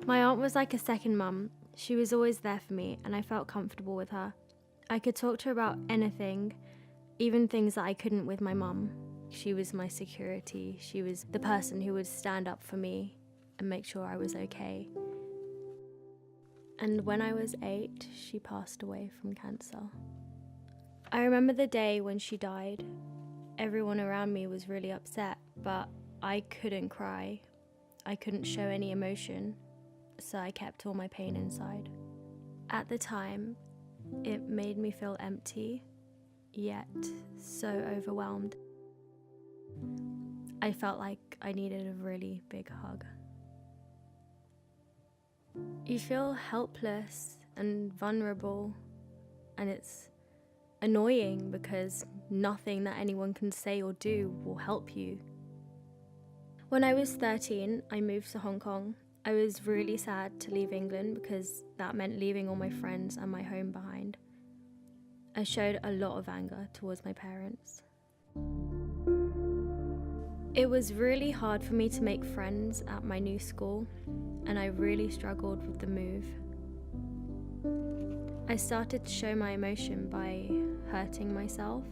My aunt was like a second mum. She was always there for me and I felt comfortable with her. I could talk to her about anything, even things that I couldn't with my mum. She was my security. She was the person who would stand up for me and make sure I was okay. And when I was 8, she passed away from cancer. I remember the day when she died. Everyone around me was really upset, but I couldn't cry. I couldn't show any emotion, so I kept all my pain inside. At the time, it made me feel empty, yet so overwhelmed. I felt like I needed a really big hug. You feel helpless and vulnerable, and it's annoying because nothing that anyone can say or do will help you. When I was 13, I moved to Hong Kong. I was really sad to leave England because that meant leaving all my friends and my home behind. I showed a lot of anger towards my parents. It was really hard for me to make friends at my new school, and I really struggled with the move. I started to show my emotion by hurting myself.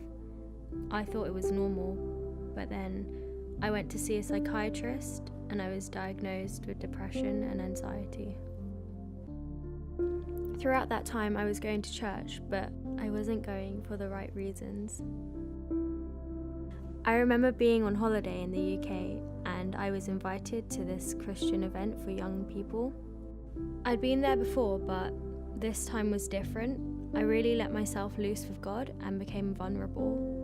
I thought it was normal, but then I went to see a psychiatrist and I was diagnosed with depression and anxiety. Throughout that time I was going to church, but I wasn't going for the right reasons. I remember being on holiday in the UK and I was invited to this Christian event for young people. I'd been there before, but this time was different. I really let myself loose with God and became vulnerable.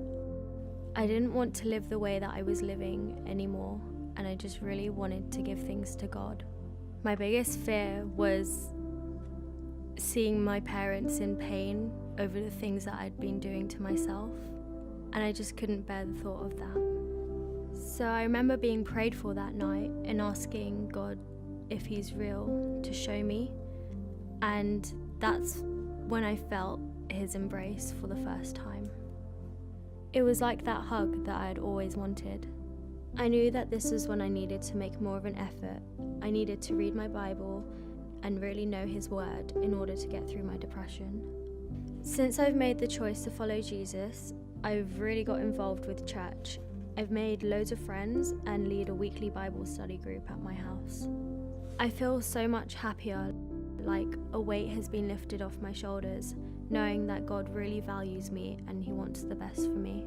I didn't want to live the way that I was living anymore, and I just really wanted to give things to God. My biggest fear was seeing my parents in pain over the things that I'd been doing to myself, and I just couldn't bear the thought of that. So I remember being prayed for that night and asking God if He's real to show me, and that's when I felt His embrace for the first time. It was like that hug that I had always wanted. I knew that this was when I needed to make more of an effort. I needed to read my Bible and really know His word in order to get through my depression. Since I've made the choice to follow Jesus, I've really got involved with church. I've made loads of friends and lead a weekly Bible study group at my house. I feel so much happier, like a weight has been lifted off my shoulders, knowing that God really values me and He wants the best for me.